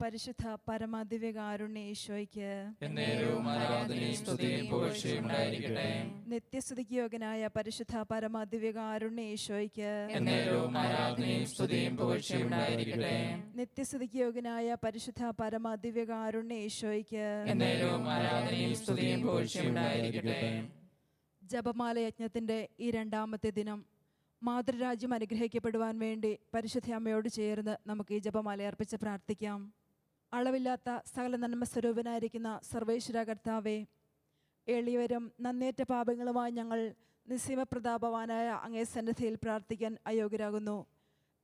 പരിശുദ്ധ പരമാദിവ്യകാരുണ്യ ഈശോയ്ക്ക് എന്നേരവും ആരാധനയും സ്തുതിയും പുകഴ്ചയും ഉണ്ടായിരിക്കട്ടെ. നിത്യസ്തുതിക്ക് യോഗ്യനായ പരിശുദ്ധ പരമാദിവ്യകാരുണ്യ ഈശോയ്ക്ക് എന്നേരവും ആരാധനയും സ്തുതിയും പുകഴ്ചയും ഉണ്ടായിരിക്കട്ടെ. നിത്യസ്തുതിക്ക് യോഗ്യനായ പരിശുദ്ധ പരമാദിവ്യകാരുണ്യ ഈശോയ്ക്ക് എന്നേരവും ആരാധനയും സ്തുതിയും പുകഴ്ചയും ഉണ്ടായിരിക്കട്ടെ. ജപമാല യജ്ഞത്തിന്റെ ഈ രണ്ടാമത്തെ ദിനം മാതൃരാജ്യം അനുഗ്രഹിക്കപ്പെടുവാൻ വേണ്ടി പരിശുദ്ധ അമ്മയോട് ചേർന്ന് നമുക്ക് ഈ ജപമാല അർപ്പിച്ച് പ്രാർത്ഥിക്കാം. അളവില്ലാത്ത സകല നന്മ സ്വരൂപനായിരിക്കുന്ന സർവേശ്വര കർത്താവേ, എളിയവരും നന്നേറ്റ പാപങ്ങളുമായി ഞങ്ങൾ നിസ്സീമപ്രതാപവാനായ അങ്ങേ സന്നിധിയിൽ പ്രാർത്ഥിക്കാൻ അയോഗ്യരാകുന്നു.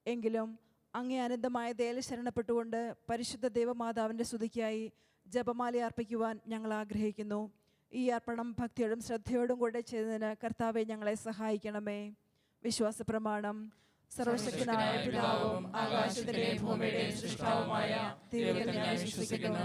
എങ്കിലും അങ്ങേ അനന്തമായ ദയയിൽ ശരണപ്പെട്ടുകൊണ്ട് പരിശുദ്ധ ദേവമാതാവിൻ്റെ സ്തുതിക്കായി ജപമാല അർപ്പിക്കുവാൻ ഞങ്ങൾ ആഗ്രഹിക്കുന്നു. ഈ അർപ്പണം ഭക്തിയോടും ശ്രദ്ധയോടും കൂടെ ചെയ്തതിന് കർത്താവെ ഞങ്ങളെ സഹായിക്കണമേ. വിശ്വാസ പ്രമാണം. സർവശക്തനായ പിതാവും ആകാശത്തിന്റെയും ഭൂമിയുടെയും സൃഷ്ടാവുമായ ദൈവത്തിൽ ഞാൻ വിശ്വസിക്കുന്നു.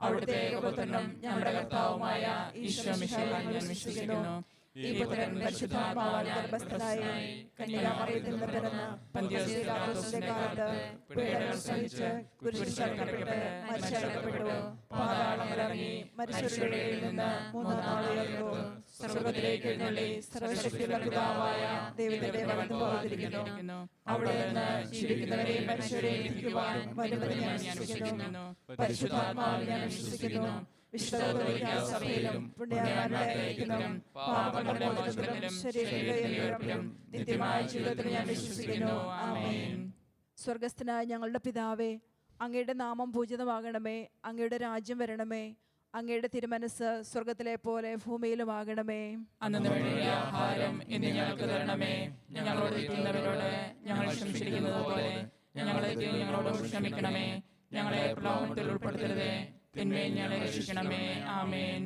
അവിടുത്തെ ഏകപുത്രനും ഞങ്ങളുടെ കർത്താവുമായ ഈശോ മിശിഹായിൽ ഞാൻ വിശ്വസിക്കുന്നു. ഈ പുത്രൻ പരിശുദ്ധാത്മാവാൽ ഗർഭസ്ഥനായി കന്യകാമറിയത്തിൽ നിന്ന് പിറന്ന് പന്തിയോസ് പിലാത്തോസിന്റെ കാലത്ത് പീഡകൾ സഹിച്ച് കുരിശിൽ തറയ്ക്കപ്പെട്ട് മരിച്ചടക്കപ്പെട്ടു, പാതാളത്തിൽ ഇറങ്ങി മരിച്ചവരുടെ ഇടയിൽ നിന്ന് മൂന്നാം നാൾ ഉയർന്നു, സ്വർഗ്ഗത്തിലേക്ക് എഴുന്നള്ളി സർവ്വശക്തിയുള്ള പിതാവായ ദൈവത്തിന്റെ വലത്തുഭാഗത്തിരിക്കുന്നു. അവിടെ നിന്ന് ജീവിക്കുന്നവരെയും മരിച്ചവരെയും വിധിക്കുവാൻ വരുമെന്ന് ഞാൻ വിശ്വസിക്കുന്നു. പരിശുദ്ധാത്മാവിൽ ഞാൻ വിശ്വസിക്കുന്നു. വിശുദ്ധ കത്തോലിക്കാ സഭയിലും പുണ്യവാന്മാരുടെ ഐക്യത്തിലും പാപങ്ങളുടെ മോചനത്തിലും ശരീരത്തിലും നിത്യമായ ജീവിതത്തിൽ ഞാൻ വിശ്വസിക്കുന്നു. ആമേൻ. സ്വർഗസ്ഥനായ ഞങ്ങളുടെ പിതാവേ, അങ്ങയുടെ നാമം പൂജിതമാകണമേ. അങ്ങയുടെ രാജ്യം വരണമേ. അങ്ങയുടെ തിരുമനസ് സ്വർഗത്തിലെ പോലെ ഭൂമിയിലുമാകണമേ. അന്നന്ന് വേണ്ടിയുള്ള ആഹാരം ഇന്ന് ഞങ്ങൾക്ക് തരണമേ. ഞങ്ങളോട് തെറ്റുന്നവരോട് ഞങ്ങൾ ക്ഷമിച്ചിരിക്കുന്നത് പോലെ ഞങ്ങളോട് ക്ഷമിക്കണമേ. ഞങ്ങളെ പ്രലോഭനത്തിൽ ഉൾപ്പെടുത്തരുതേ, തിന്മയിൽ ഞങ്ങളെ രക്ഷിക്കണമേ. ആമേൻ.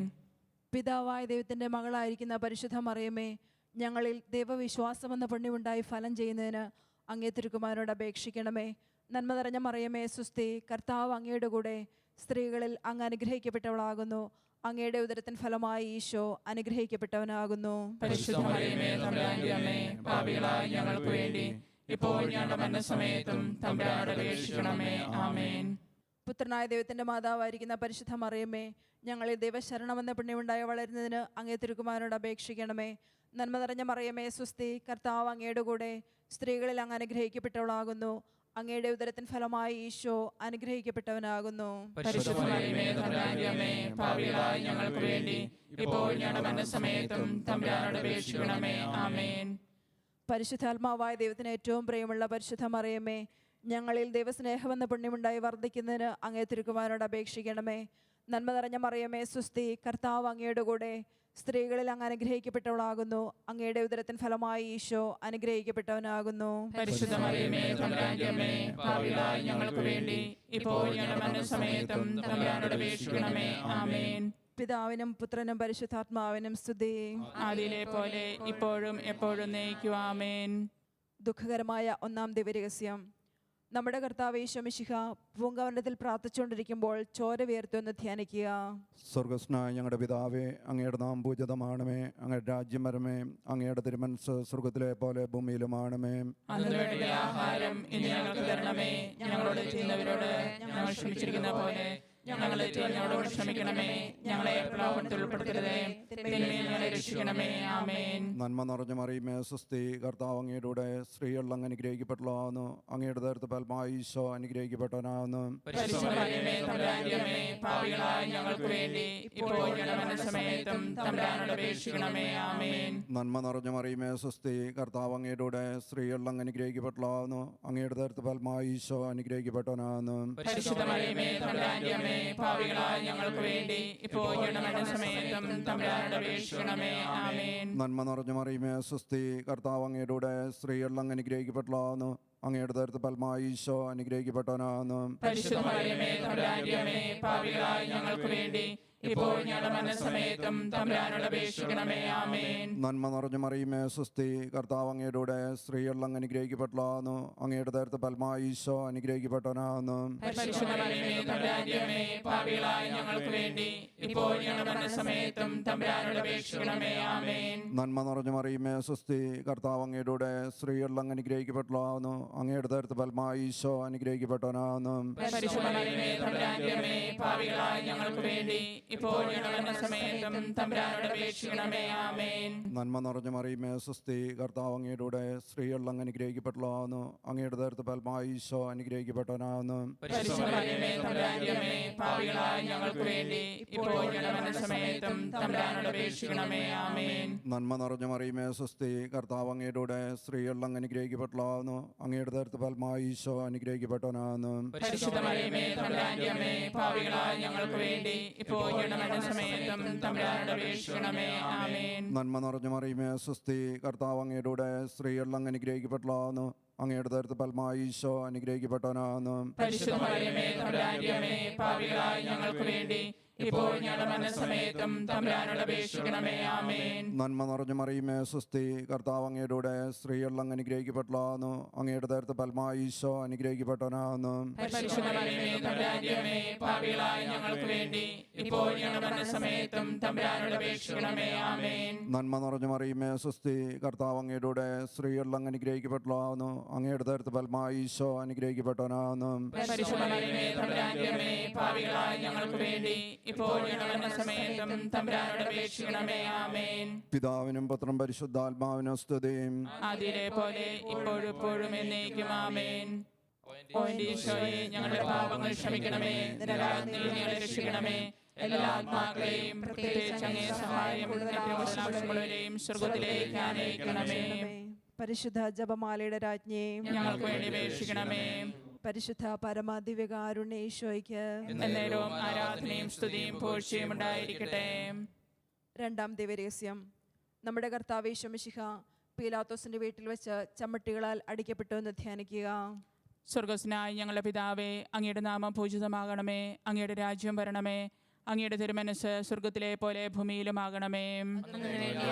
പിതാവായ ദൈവത്തിന്റെ മകളായിരിക്കുന്ന പരിശുദ്ധ മറിയമേ, ഞങ്ങളിൽ ദൈവവിശ്വാസമെന്ന പുണ്യമുണ്ടായി ഫലം ചെയ്യുന്നതിന് അങ്ങേ തിരുക്കുമാരനോട് അപേക്ഷിക്കണമേ. നന്മ നിറഞ്ഞ മറിയമേ സുസ്തി, കർത്താവ് അങ്ങയുടെ കൂടെ സ്ത്രീകളിൽ അങ്ങ് അനുഗ്രഹിക്കപ്പെട്ടവളാകുന്നു. അങ്ങയുടെ ഉദരത്തിൻ ഫലമായി ഈശോ അനുഗ്രഹിക്കപ്പെട്ടവനാകുന്നു. പരിശുദ്ധ മറിയമേ, തമ്പുരാന്റെ അമ്മേ, പാപികളായ ഞങ്ങൾക്ക് വേണ്ടി ഇപ്പോൾ ഞങ്ങളുടെ മരണസമയത്തും തമ്പുരാനോട് അപേക്ഷിക്കണമേ. ആമേൻ. പുത്രനായ ദൈവത്തിന്റെ മാതാവായിരിക്കുന്ന പരിശുദ്ധ മറിയമേ, ഞങ്ങളിൽ ദൈവശരണമെന്ന പുണ്യമുണ്ടായി വളരുന്നതിന് അങ്ങേ തിരുക്കുമാരനോട് അപേക്ഷിക്കണമേ. നന്മ നിറഞ്ഞ മറിയമേ സുസ്തി, കർത്താവ് അങ്ങയുടെ കൂടെ സ്ത്രീകളിൽ അങ്ങ് അനുഗ്രഹിക്കപ്പെട്ടവളാകുന്നു. അങ്ങയുടെ ഉദരത്തിൻ ഫലമായി ഈശോ അനുഗ്രഹിക്കപ്പെട്ടവനാകുന്നു. പരിശുദ്ധ മറിയമേ, തമ്പുരാന്റെ അമ്മേ, പാപികളായ ഞങ്ങൾക്ക് വേണ്ടി ഇപ്പോൾ ഞങ്ങളുടെ മരണസമയത്തും തമ്പുരാനോട് അപേക്ഷിക്കണമേ. ആമേൻ. പരിശുദ്ധാത്മാവായ ദൈവത്തിന് ഏറ്റവും പ്രിയമുള്ള പരിശുദ്ധ മറിയമേ, ഞങ്ങളിൽ ദൈവസ്നേഹമെന്ന പുണ്യമുണ്ടായി വർദ്ധിക്കുന്നതിന് അങ്ങേ തിരുക്കുമാരനോട് അപേക്ഷിക്കണമേ. നന്മ നിറഞ്ഞ മറിയമേ സുസ്തി, കർത്താവ് അങ്ങയുടെ കൂടെ സ്ത്രീകളിൽ അങ്ങ് അനുഗ്രഹിക്കപ്പെട്ടവളാകുന്നു. അങ്ങയുടെ ഉദരത്തിൻ ഫലമായി ഈശോ അനുഗ്രഹിക്കപ്പെട്ടവനാകുന്നു. പരിശുദ്ധ മറിയമേ, തമ്പുരാന്റെ അമ്മേ, പാപികളായ ഞങ്ങൾക്ക് വേണ്ടി ഇപ്പോൾ ഞങ്ങളുടെ മരണസമയത്തും തമ്പുരാനോട് അപേക്ഷിക്കണമേ. ആമേൻ. പിതാവിനും പുത്രനും പരിശുദ്ധാത്മാവിനും സ്തുതി. ആദിയിലെ പോലെ ഇപ്പോഴും എപ്പോഴും നയിക്കും. ആമേൻ. ദുഃഖകരമായ ഒന്നാം ദിവ്യരഹസ്യം. നമ്മുടെ കർത്താവ് ഈശോ മിശിഹാ പൂങ്കവനത്തിൽ പ്രാർത്ഥിച്ചുകൊണ്ടിരിക്കുമ്പോൾ ചോര വിയർത്തുവെന്ന് ധ്യാനിക്കുക. സ്വർഗസ്നായ ഞങ്ങളുടെ പിതാവേ, അങ്ങയുടെ നാമം പൂജിതമാണമേ. അങ്ങയുടെ രാജ്യം വരണമേ. അങ്ങയുടെ തിരുമനസ്സ് സ്വർഗത്തിലെ പോലെ ഭൂമിയിലുമാണമേ. അന്നന്ന് വേണ്ടിയുള്ള ആഹാരം ഇന്ന് ഞങ്ങൾക്ക് തരണമേ. ഞങ്ങളോട് ചെയ്യുന്നവരോട് ഞങ്ങൾ ക്ഷമിച്ചിരിക്കുന്ന പോലെ ഞങ്ങളോട് ക്ഷമിക്കണമേ. ഞങ്ങളെ പ്രലോഭനത്തിൽ ഉൾപ്പെടുത്തരുതേ, തിന്മയിൽ ഞങ്ങളെ രക്ഷിക്കണമേ. ആമേൻ. നന്മ നിറഞ്ഞ മറിയമേ സുസ്തി, കർത്താവ് അങ്ങയുടെ കൂടെ സ്ത്രീകളിൽ അങ്ങ് അനുഗ്രഹിക്കപ്പെട്ടവളാകുന്നു. അങ്ങയുടെ ഉദരത്തിൻ ഫലമായി ഈശോ അനുഗ്രഹിക്കപ്പെട്ടവനാകുന്നു. പരിശുദ്ധ മറിയമേ, തമ്പുരാന്റെ അമ്മേ, പാപികളായ ഞങ്ങൾക്ക് വേണ്ടി ഇപ്പോൾ ഞങ്ങളുടെ മരണസമയത്തും തമ്പുരാനോട് അപേക്ഷിക്കണമേ. ആമേൻ. നന്മ നിറഞ്ഞ മറിയമേ സുസ്തി, കർത്താവ് അങ്ങയുടെ കൂടെ സ്ത്രീകളിൽ അങ്ങ് അനുഗ്രഹിക്കപ്പെട്ടവളാകുന്നു. അങ്ങയുടെ ഉദരത്തിൻ ഫലമായി ഈശോ അനുഗ്രഹിക്കപ്പെട്ടവനാകുന്നു. പരിശുദ്ധ മറിയമേ, തമ്പുരാന്റെ അമ്മേ, പാപികളായ ഞങ്ങൾക്ക് വേണ്ടി ഇപ്പോൾ ഞങ്ങളുടെ മരണസമയത്തും തമ്പുരാനോട് അപേക്ഷിക്കണമേ. ആമേൻ. നന്മ നിറഞ്ഞ മറിയമേ സുസ്തി, കർത്താവ് അങ്ങയുടെ കൂടെ സ്ത്രീകളിൽ അങ്ങ് അനുഗ്രഹിക്കപ്പെട്ടവളാകുന്നു. അങ്ങയുടെ ഉദരത്തിൻ ഫലമായി ഈശോ അനുഗ്രഹിക്കപ്പെട്ടവനാകുന്നു. പരിശുദ്ധ മറിയമേ, തമ്പുരാന്റെ അമ്മേ, പാപികളായ ഞങ്ങൾക്ക് വേണ്ടി ഇപ്പോൾ ഞങ്ങളുടെ മരണസമയത്തും തമ്പുരാനോട് അപേക്ഷിക്കണമേ. ആമേൻ. നന്മ നിറഞ്ഞ മറിയമേ സുസ്തി, കർത്താവ് അങ്ങയുടെ സ്ത്രീകൾ അങ്ങ് അനുഗ്രഹിക്കപ്പെട്ടതാകുന്നു. അങ്ങയുടെ നേരത്തെ ഫലമായി ഈശോ അനുഗ്രഹിക്കപ്പെട്ടവനാകുന്നു. പരിശുദ്ധ മറിയമേ തമ്പുരാന്റെ അമ്മേ, പാപികളായ ഞങ്ങൾക്ക് വേണ്ടി ഇപ്പോൾ ഞങ്ങളുടെ മരണസമയത്തും തമ്പുരാനോട് അപേക്ഷിക്കണമേ. ആമേൻ. നന്മ നിറഞ്ഞ മറിയമേ സുസ്തി, കർത്താവ് അങ്ങയുടെ സ്ത്രീകൾ അങ്ങ് അനുഗ്രഹിക്കപ്പെട്ടതാകുന്നു. അങ്ങയുടെ നേരത്തെ ഫലമായി ഈശോ അനുഗ്രഹിക്കപ്പെട്ടവനാകുന്നു. പരിശുദ്ധ മറിയമേ തമ്പുരാന്റെ അമ്മേ, പാപികളായ ഞങ്ങൾക്ക് വേണ്ടി ഇപ്പോൾ ഞങ്ങളുടെ മരണസമയത്തും തമ്പുരാനോട് അപേക്ഷിക്കണമേ. ആമേൻ. നന്മ നിറഞ്ഞ മറിയമേ സുസ്തി, കർത്താവ് അങ്ങയുടെ സ്ത്രീകൾ അങ്ങ് അനുഗ്രഹിക്കപ്പെട്ടതാകുന്നു. അങ്ങയുടെ നേരത്തെ ഫലമായി ഈശോ അനുഗ്രഹിക്കപ്പെട്ടവനാകുന്നു. പരിശുദ്ധ മറിയമേ തമ്പുരാന്റെ അമ്മേ, പാപികളായ ഞങ്ങൾക്ക് വേണ്ടി ഇപ്പോൾ ഞങ്ങളുടെ മരണസമയത്തും തമ്പുരാനോട് അപേക്ഷിക്കണമേ. ആമേൻ. നന്മ നിറഞ്ഞ മറിയമേ സുസ്തി, കർത്താവ് അങ്ങയുടെ സ്ത്രീകൾ അങ്ങ് അനുഗ്രഹിക്കപ്പെട്ടതാകുന്നു. അങ്ങയുടെ നേരത്തെ ഫലമായി ഈശോ അനുഗ്രഹിക്കപ്പെട്ടവനാകുന്നു. പരിശുദ്ധ മറിയമേ തമ്പുരാന്റെ അമ്മേ, പാപികളായ ഞങ്ങൾക്ക് വേണ്ടി ഇപ്പോൾ ഞങ്ങളുടെ മരണസമയത്തും തമ്പുരാനോട് അപേക്ഷിക്കണമേ. ആമേൻ. നന്മ നിറഞ്ഞ മറിയമേ സുസ്തി, കർത്താവ് അങ്ങയുടെ സ്ത്രീകൾ അങ്ങ് അനുഗ്രഹിക്കപ്പെട്ടതാകുന്നു. അങ്ങയുടെ നേരത്തെ ഫലമായി ഈശോ അനുഗ്രഹിക്കപ്പെട്ടവനാകുന്നു. പരിശുദ്ധ മറിയമേ തമ്പുരാന്റെ അമ്മേ, പാപികളായ ഞങ്ങൾക്ക് വേണ്ടി ഇപ്പോൾ ഞങ്ങളുടെ മരണസമയത്തും തമ്പുരാനോട് അപേക്ഷിക്കണമേ. ആമേൻ. നന്മ നിറഞ്ഞ മറിയമേ സുസ്തി, കർത്താവ് അങ്ങയുടെ സ്ത്രീകൾ അങ്ങ് അനുഗ്രഹിക്കപ്പെട്ടതാകുന്നു. അങ്ങയുടെ നേരത്തെ ഫലമായി ഈശോ അനുഗ്രഹിക്കപ്പെട്ടവനാകുന്നു. പരിശുദ്ധ മറിയമേ തമ്പുരാന്റെ അമ്മേ, പാപികളായ ഞങ്ങൾക്ക് വേണ്ടി ഇപ്പോൾ ഞങ്ങളുടെ മരണസമയത്തും തമ്പുരാനോട് അപേക്ഷിക്കണമേ. ആമേൻ. നന്മ നിറഞ്ഞ മറിയമേ സുസ്തി, കർത്താവ് അങ്ങയുടെ സ്ത്രീകൾ അങ്ങ് അനുഗ്രഹിക്കപ്പെട്ടതാകുന്നു. അങ്ങയുടെ നേരത്തെ ഫലമായി ഈശോ അനുഗ്രഹിക്കപ്പെട്ടവനാകുന്നു. പരിശുദ്ധ മറിയമേ തമ്പുരാന്റെ അമ്മേ, പാപികളായ ഞങ്ങൾക്ക് വേണ്ടി ഇപ്പോൾ ഞങ്ങളുടെ മരണസമയത്തും തമ്പുരാനോട് അപേക്ഷിക്കണമേ. ആമേൻ. പിതാവിനും പുത്രനും പരിശുദ്ധാത്മാവിനും സ്തുതിയും. ആദിയിലെ പോലെ ഇപ്പോഴും എപ്പോഴും എന്നേക്കും. ആമേൻ. ഓ എൻ്റെ ഈശോയെ, ഞങ്ങളുടെ പാപങ്ങൾ ക്ഷമിക്കണമേ, നരകാഗ്നിയിൽ നിന്ന് ഞങ്ങളെ രക്ഷിക്കണമേ. എല്ലാ ആത്മാക്കളെയും പ്രത്യേകിച്ച് അങ്ങേ സഹായം ആവശ്യമുള്ളവരെയും സ്വർഗ്ഗത്തിലേക്ക് ആനയിക്കണമേ. പരിശുദ്ധ ജപമാലയുടെ രാജ്ഞിയും ഞങ്ങൾക്ക് വേണ്ടി അപേക്ഷിക്കണമേ. പരിശുദ്ധ പരമാദിവ്യകാരുണ്യ ഈശോയ്ക്ക് എന്നേരവും ആരാധനയും സ്തുതിയും പുകഴ്ചയും ഉണ്ടായിരിക്കട്ടെ. രണ്ടാം ദിവരഹസ്യം. നമ്മുടെ കർത്താവ് യേശു മിശിഹ പീലാത്തോസിന്റെ വീട്ടിൽ വെച്ച് ചമ്മട്ടികളാൽ അടിക്കപ്പെട്ടു എന്ന് ധ്യാനിക്കുക. സ്വർഗസ്നായ ഞങ്ങളുടെ പിതാവേ, അങ്ങയുടെ നാമം പൂജിതമാകണമേ. അങ്ങയുടെ രാജ്യം വരണമേ. അങ്ങയുടെ തിരുമനസ് സ്വർഗത്തിലെ പോലെ ഭൂമിയിലുമാകണമേ.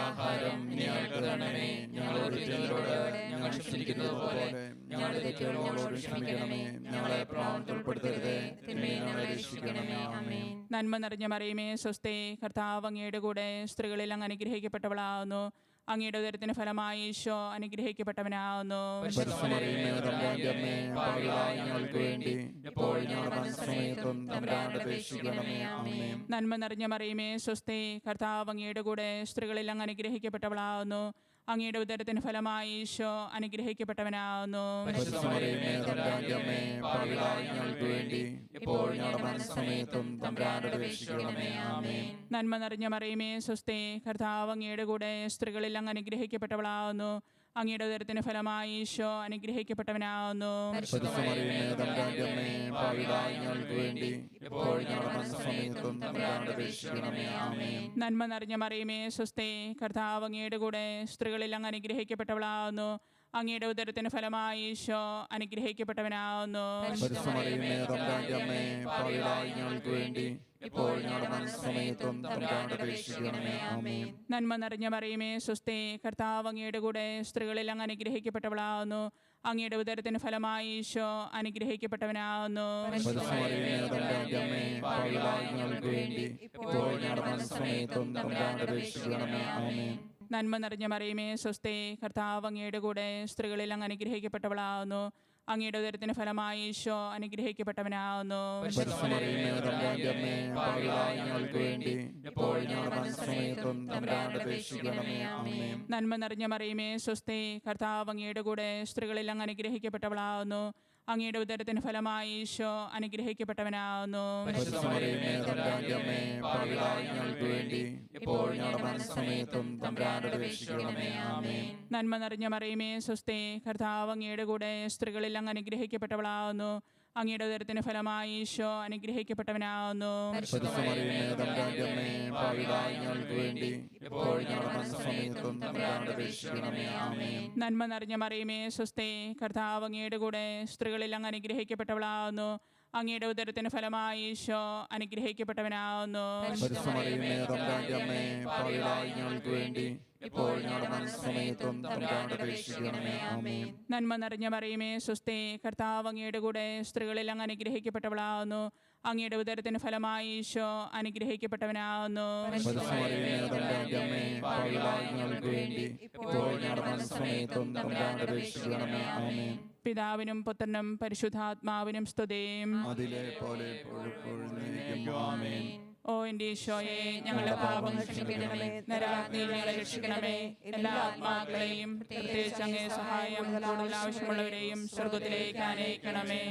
ആഹാരം ഞങ്ങൾക്ക് തരണമേ. ഞങ്ങളോട് തെറ്റുകളോട് ഞങ്ങൾ ക്ഷമിക്കുന്നത് പോലെ ഞങ്ങളുടെ തെറ്റുകളോട് ക്ഷമിക്കണമേ. ഞങ്ങളെ പ്രലോഭനത്തിൽ ഉൾപ്പെടുത്തരുതേ, തിന്മയിൽ നിന്ന് ഞങ്ങളെ രക്ഷിക്കണമേ. ആമേൻ. നന്മ നിറഞ്ഞ മറിയമേ സ്വസ്തി, കർത്താവ് അങ്ങയുടെ കൂടെ സ്ത്രീകളിൽ അങ്ങ് അനുഗ്രഹിക്കപ്പെട്ടവളാകുന്നു. അങ്ങയുടെ ഉദരത്തിന് ഫലമായി ഈശോ അനുഗ്രഹിക്കപ്പെട്ടവനാകുന്നു. പരിശുദ്ധ മറിയമേ തമ്പുരാന്റെ അമ്മേ, പാപികളായ ഞങ്ങൾക്ക് വേണ്ടി ഇപ്പോൾ ഞങ്ങളുടെ മരണസമയത്തും തമ്പുരാനോട് അപേക്ഷിക്കണമേ. ആമേൻ. നന്മ നിറഞ്ഞ മറിയമേ സ്വസ്തി, കർത്താവ് അങ്ങയുടെ കൂടെ സ്ത്രീകളിൽ അങ്ങ് അനുഗ്രഹിക്കപ്പെട്ടവളാകുന്നു. അങ്ങയുടെ ഉദരത്തിന് ഫലമായി ഈശോ അനുഗ്രഹിക്കപ്പെട്ടവനാകുന്നു. പരിശുദ്ധ മറിയമേ തമ്പുരാന്റെ അമ്മേ, പാപികളായ ഞങ്ങൾക്ക് വേണ്ടി ഇപ്പോൾ ഞങ്ങളുടെ മരണസമയത്തും തമ്പുരാനോട് അപേക്ഷിക്കണമേ. ആമേൻ. നന്മ നിറഞ്ഞ മറിയമേ സ്വസ്തി, കർത്താവ് അങ്ങയുടെ കൂടെ സ്ത്രീകളിൽ അങ്ങ് അനുഗ്രഹിക്കപ്പെട്ടവളാകുന്നു. അങ്ങയുടെ ഉദരത്തിന് ഫലമായി ഈശോ അനുഗ്രഹിക്കപ്പെട്ടവനാകുന്നു. പരിശുദ്ധ മറിയമേ തമ്പുരാന്റെ അമ്മേ, പാപികളായ ഞങ്ങൾക്ക് വേണ്ടി ഇപ്പോൾ ഞങ്ങളുടെ മരണസമയത്തും തമ്പുരാനോട് അപേക്ഷിക്കണമേ. ആമേൻ. നന്മ നിറഞ്ഞ മറിയമേ സ്വസ്തി, കർത്താവ് അങ്ങയുടെ കൂടെ സ്ത്രീകളിൽ അങ്ങ് അനുഗ്രഹിക്കപ്പെട്ടവളാകുന്നു. അങ്ങയുടെ ഉദരത്തിന് ഫലമായി ഈശോ അനുഗ്രഹിക്കപ്പെട്ടവനാകുന്നു. പരിശുദ്ധ മറിയമേ തമ്പുരാന്റെ അമ്മേ, പാപികളായ ഞങ്ങൾക്ക് വേണ്ടി ഇപ്പോൾ ഞങ്ങളുടെ മരണസമയത്തും തമ്പുരാനോട് അപേക്ഷിക്കണമേ. ആമേൻ. നന്മ നിറഞ്ഞ മറിയമേ സ്വസ്തി, കർത്താവ് അങ്ങയുടെ കൂടെ സ്ത്രീകളിൽ അങ്ങ് അനുഗ്രഹിക്കപ്പെട്ടവളാകുന്നു. അങ്ങയുടെ ഉദരത്തിന് ഫലമായി ഈശോ അനുഗ്രഹിക്കപ്പെട്ടവനാകുന്നു. പരിശുദ്ധ മറിയമേ തമ്പുരാന്റെ അമ്മേ, പാപികളായ ഞങ്ങൾക്ക് വേണ്ടി ഇപ്പോൾ ഞങ്ങളുടെ മരണസമയത്തും തമ്പുരാനോട് അപേക്ഷിക്കണമേ. ആമേൻ. നന്മ നിറഞ്ഞ മറിയമേ സ്വസ്തി, കർത്താവ് അങ്ങയുടെ കൂടെ സ്ത്രീകളിൽ അങ്ങ് അനുഗ്രഹിക്കപ്പെട്ടവളാകുന്നു. അങ്ങയുടെ ഉദരത്തിന് ഫലമായി ഈശോ അനുഗ്രഹിക്കപ്പെട്ടവനാകുന്നു. പരിശുദ്ധ മറിയമേ തമ്പുരാന്റെ അമ്മേ, പാപികളായ ഞങ്ങൾക്ക് വേണ്ടി ഇപ്പോൾ ഞങ്ങളുടെ മരണസമയത്തും തമ്പുരാനോട് അപേക്ഷിക്കണമേ. ആമേൻ. നന്മ നിറഞ്ഞ മറിയമേ സ്വസ്തി, കർത്താവ് അങ്ങയുടെ കൂടെ സ്ത്രീകളിൽ അങ്ങ് അനുഗ്രഹിക്കപ്പെട്ടവളാകുന്നു. അങ്ങയുടെ ഉദരത്തിന് ഫലമായി ഈശോ അനുഗ്രഹിക്കപ്പെട്ടവനാകുന്നു. പരിശുദ്ധ മറിയമേ തമ്പുരാന്റെ അമ്മേ, പാപികളായ ഞങ്ങൾക്ക് വേണ്ടി ഇപ്പോൾ ഞങ്ങളുടെ മരണസമയത്തും തമ്പുരാനോട് അപേക്ഷിക്കണമേ. ആമേൻ. നന്മ നിറഞ്ഞ മറിയമേ സ്വസ്തി, കർത്താവ് അങ്ങയുടെ കൂടെ സ്ത്രീകളിൽ അങ്ങ് അനുഗ്രഹിക്കപ്പെട്ടവളാകുന്നു. അങ്ങയുടെ ഉദരത്തിന് ഫലമായി ഈശോ അനുഗ്രഹിക്കപ്പെട്ടവനാകുന്നു. പരിശുദ്ധ മറിയമേ തമ്പുരാന്റെ അമ്മേ, പാപികളായ ഞങ്ങൾക്ക് വേണ്ടി ഇപ്പോൾ ഞങ്ങളുടെ മരണസമയത്തും തമ്പുരാനോട് അപേക്ഷിക്കണമേ. ആമേൻ. നന്മ നിറഞ്ഞ മറിയമേ സ്വസ്തി, കർത്താവ് അങ്ങയുടെ കൂടെ സ്ത്രീകളിൽ അങ്ങ് അനുഗ്രഹിക്കപ്പെട്ടവളാകുന്നു. അങ്ങയുടെ ഉദരത്തിന് ഫലമായി ഈശോ അനുഗ്രഹിക്കപ്പെട്ടവനാവുന്നു. പരിശുദ്ധ മറിയമേ തമ്പുരാന്റെ അമ്മേ, പാപികളായ ഞങ്ങൾക്ക് വേണ്ടി ഇപ്പോൾ ഞങ്ങളുടെ മരണസമയത്തും തമ്പുരാനോട് അപേക്ഷിക്കണമേ. ആമേൻ. നന്മ നിറഞ്ഞ മറിയമേ സ്വസ്തി, കർത്താവ് അങ്ങയുടെ കൂടെ സ്ത്രീകളിൽ അങ്ങ് അനുഗ്രഹിക്കപ്പെട്ടവളാവുന്നു. അങ്ങയുടെ ഉദരത്തിന് ഫലമായി ഈശോ അനുഗ്രഹിക്കപ്പെട്ടവനാവുന്നു. പരിശുദ്ധ മറിയമേ തമ്പുരാന്റെ അമ്മേ, പാപികളായ ഞങ്ങൾക്ക് വേണ്ടി ഇപ്പോൾ ഞങ്ങളുടെ മരണസമയത്തും തമ്പുരാനോട് അപേക്ഷിക്കണമേ. ആമേൻ. പിതാവിനും പുത്രനും പരിശുദ്ധാത്മാവിനും സ്തുതിയും. അതിലെ പോലെ എപ്പോഴും എന്നേക്കും. ആമേൻ. ഓ എന്റെ ഈശോയെ, ഞങ്ങളുടെ പാപങ്ങൾ ക്ഷമിക്കണമേ, നരകാഗ്നിയിൽ ഞങ്ങളെ രക്ഷിക്കണമേ. എല്ലാ ആത്മാക്കളെയും പ്രത്യേകിച്ച് അങ്ങേ സഹായം കൂടുതൽ ആവശ്യമുള്ളവരെയും സ്വർഗത്തിലേക്ക് അനയിക്കണമേ.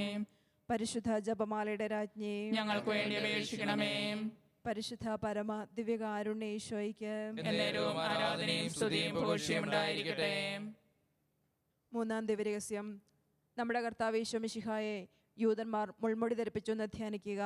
പരിശുദ്ധ ജപമാലയുടെ രാജ്ഞി, ഞങ്ങൾക്ക് വേണ്ടി അപേക്ഷിക്കണമേ. പരിശുദ്ധ പരമ ദിവ്യകാരുണ്യ ഈശോയ്ക്ക് എന്നേരവും ആരാധനയും സ്തുതിയും പുകഴ്ചയും ഉണ്ടായിരിക്കട്ടെ. മൂന്നാം ദിവ്യരഹസ്യം, നമ്മുടെ കർത്താവ് ഈശോ മിശിഹായെ യൂതന്മാർ മുൾമുടി ധരിപ്പിച്ചു എന്ന് ധ്യാനിക്കുക.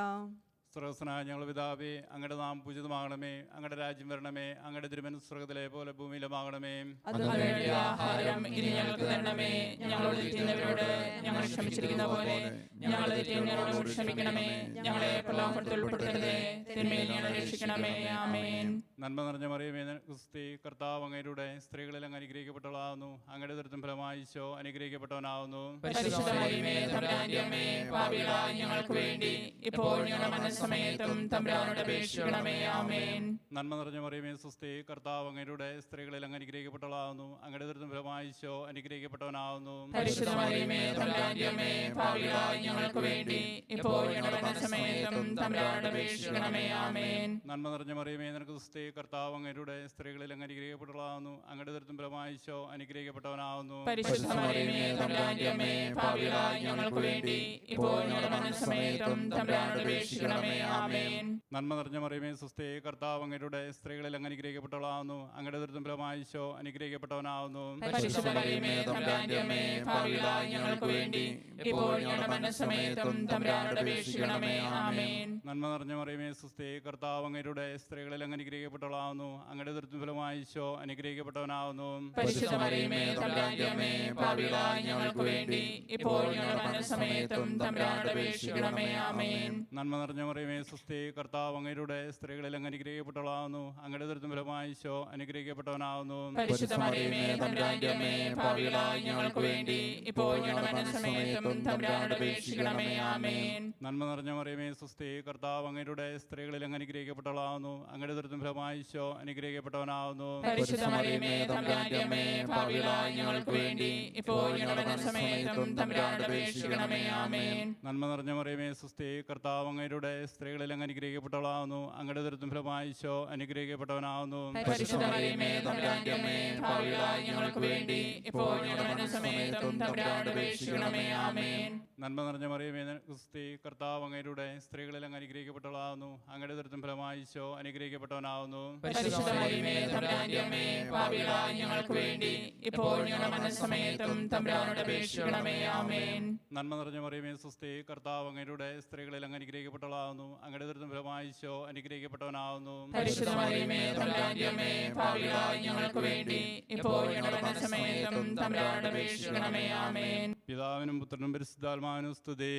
സ്രോതസ്സനായ ഞങ്ങളുടെ പിതാവേ, അങ്ങയുടെ നാം പൂജിതമാകണമേ. അങ്ങയുടെ രാജ്യം വരണമേ. അങ്ങയുടെ തിരുമനസ്സ് സ്വർഗ്ഗത്തിലെ പോലെ ഭൂമിയിലുമാകണമേ. അതിനുവേണ്ടി ആഹാരം ഇനി ഞങ്ങൾക്ക് തരണമേ. ഞങ്ങളോട് തെറ്റുന്നവരോട് ഞങ്ങൾ ക്ഷമിച്ചിരിക്കുന്ന പോലെ ഞങ്ങളെ തെറ്റുന്നവരോട് ക്ഷമിക്കണമേ. ഞങ്ങളെ പ്രലോഭനത്തിൽ ഉൾപ്പെടുത്തരുതേ, തിന്മയിൽ ഞങ്ങളെ രക്ഷിക്കണമേ. ആമേൻ. നന്മ നിറഞ്ഞ മറിയമേ ക്രിസ്തി, കർത്താവ് അങ്ങയുടെ സ്ത്രീകളിൽ അങ്ങ് അനുഗ്രഹിക്കപ്പെട്ടവളാവുന്നു. അങ്ങയുടെ ദുരിതം ഫലമായി ഈശോ അനുഗ്രഹിക്കപ്പെട്ടവനാവുന്നു. പരിശുദ്ധ മറിയമേ തമ്പുരാന്റെ അമ്മേ, പാപികളായ ഞങ്ങൾക്ക് വേണ്ടി ഇപ്പോൾ ഞങ്ങളുടെ മനസ്സമയത്തും തമ്പുരാനോട് അപേക്ഷിക്കണമേ. ആമേൻ. നന്മ നിറഞ്ഞ മറിയമേ ക്രിസ്തി, കർത്താവ് അങ്ങയുടെ സ്ത്രീകളിൽ അങ്ങ് അനുഗ്രഹിക്കപ്പെട്ടവളാവുന്നു. അങ്ങയുടെ ദുരിതം ഫലമായി ഈശോ അനുഗ്രഹിക്കപ്പെട്ടവനാവുന്നു. പരിശുദ്ധ മറിയമേ തമ്പുരാന്റെ അമ്മേ, പാപികളായ ഞങ്ങൾക്ക് വേണ്ടി ഇപ്പോൾ ഞങ്ങളുടെ മനസ്സമയത്തും തമ്പുരാനോട് അപേക്ഷിക്കണമേ. ആമേൻ. നന്മ നിറഞ്ഞ മറിയമേ ക്രിസ്തി, കർത്താവ് അങ്ങയുടെ സ്ത്രീകളിൽ അങ്ങ് അനുഗ്രഹിക്കപ്പെട്ടവളാവുന്നു. അങ്ങയുടെ ദുരിതം ഫലമായി ഈശോ അനുഗ്രഹിക്കപ്പെട്ടവനാവുന്നു. പരിശുദ്ധ മറിയമേ തമ്പുരാന്റെ അമ്മേ, പാപികളായ ഞങ്ങൾക്ക് വേണ്ടി ഇപ്പോൾ ഞങ്ങളുടെ മനസ്സമയത്തും തമ്പുരാനോട് അപേക്ഷിക്കണമേ. ആമേൻ. നന്മ നിറഞ്ഞ മറിയമേ ക്രിസ്തി, കർത്താവ് അങ്ങയുടെ സ്ത്രീകളിൽ അങ്ങ് അനുഗ്രഹിക്കപ്പെട്ടവളാവുന്നു. അങ്ങയുടെ ദുരിതം ഫലമായി ഈശോ അനുഗ്രഹിക്കപ്പെട്ടവനാവുന്നു. പരിശുദ്ധ മറിയമേ തമ്പുരാന്റെ അമ്മേ, പാപികളായ ഞങ്ങൾക്ക് വേണ്ടി ഇപ്പോൾ ഞങ്ങളുടെ മനസ്സമയത്തും തമ്പുരാനോട് അപേക്ഷിക്കണമേ. ആമേൻ. നന്മ നിറഞ്ഞ മറിയമേ ക്രിസ്തി, കർത്താവ് അങ്ങയുടെ സ്ത്രീകളിൽ അങ്ങ് അനുഗ്രഹിക്കപ്പെട്ടവളാവുന്നു. അങ്ങയുടെ ദുരിതം ഫലമായി ഈശോ അനുഗ്രഹിക്കപ്പെട്ടവനാവുന്നു. പരിശുദ്ധ മറിയമേ തമ്പുരാന്റെ അമ്മേ, പാപികളായ ഞങ്ങൾക്ക് വേണ്ടി ഇപ്പോൾ ഞങ്ങളുടെ മനസ്സമയത്തും തമ്പുരാനോട് അപേക്ഷിക്കണമേ. ആമേൻ. നന്മ നിറഞ്ഞ മറിയമേ ക്രിസ്തി, കർത്താവ് അങ്ങയുടെ സ്ത്രീകളിൽ അങ്ങ് അനുഗ്രഹിക്കപ്പെട്ടവളാവുന്നു. അങ്ങയുടെ ദുരിതം ഫലമായി ഈശോ അനുഗ്രഹിക്കപ്പെട്ടവനാവുന്നു. പരിശുദ്ധ മറിയമേ തമ്പുരാന്റെ അമ്മേ, പാപികളായ ഞങ്ങൾക്ക് വേണ്ടി ഇപ്പോൾ ഞങ്ങളുടെ മനസ്സമയത്തും തമ്പുരാനോട് അപേക്ഷിക്കണമേ. ആമേൻ. നന്മ നിറഞ്ഞ മറിയമേ ക്രിസ്തി, കർത്താവ് അങ്ങയുടെ സ്ത്രീകളിൽ അങ്ങ് അനുഗ്രഹിക്കപ്പെട്ടവളാവുന്നു. അങ്ങയുടെ ദുരിതം ഫലമായി ഈശോ അനുഗ്രഹിക്കപ്പെട്ടവനാവുന്നു. പരിശുദ്ധ മറിയമേ തമ്പുരാന്റെ അമ്മേ, പാപികളായ ഞങ്ങൾക്ക് വേണ്ടി ഇപ്പോൾ ഞങ്ങളുടെ മനസ്സമയത്തും തമ്പുരാനോട് അപേക്ഷിക്കണമേ. ആമേൻ. നന്മ നിറഞ്ഞ മറിയമേ ക്രിസ്തി, കർത്താവ് അങ്ങയുടെ സ്ത്രീകളിൽ അങ്ങ് അനുഗ്രഹിക്കപ്പെട്ടവളാവുന്നു. അങ്ങയുടെ ദുരിതം ഫലമായി ഈശോ അനുഗ്രഹിക്കപ്പെട്ടവനാവുന്നു. പരിശുദ്ധ മറിയമേ തമ്പുരാന്റെ അമ്മേ, പാപികളായ ഞങ്ങൾക്ക് വേണ്ടി ഇപ്പോൾ ഞങ്ങളുടെ മനസ്സമയത്തും തമ്പുരാനോട് അപേക്ഷിക്കണമേ. ആമേൻ. നന്മ നിറഞ്ഞ മറിയമേ ക്രിസ്തി, കർത്താവ് അങ്ങയുടെ സ്ത്രീകളിൽ അങ്ങ് അനുഗ്രഹിക്കപ്പെട്ടവളാവുന്നു. അങ്ങയുടെ ദുരിതം ഫലമായി ഈശോ അനുഗ്രഹിക്കപ്പെട്ടവനാവുന്നു. പരിശുദ്ധ മറിയമേ തമ്പുരാന്റെ അമ്മേ, പാപികളായ ഞങ്ങൾക്ക് വേണ്ടി ഇപ്പോൾ ഞങ്ങളുടെ മനസ്സമയത്തും തമ്പുരാനോട് അപേക്ഷിക്കണമേ. ആമേൻ. നന്മ നിറഞ്ഞ മറിയമേ ക്രിസ്തി, കർത്താവ് അങ്ങയുടെ സ്ത്രീകളിൽ അങ്ങ് അനുഗ്രഹിക്കപ്പെട്ടവളാവുന്നു. അങ്ങയുടെ ദുരിതം ഫലമായി ഈശോ അനുഗ്രഹിക്കപ്പെട്ടവനാവുന്നു. പരിശുദ്ധ മറിയമേ തമ്പുരാന്റെ അമ്മേ, പാപികളായ ഞങ്ങൾക്ക് വേണ്ടി ഇപ്പോൾ ഞങ്ങളുടെ മനസ്സമയത്തും തമ്പുരാനോട് അപേക്ഷിക്കണമേ. ആമേൻ. പിതാവിനും പുത്രനും പരിശുദ്ധാത്മാവിനും സ്തുതി.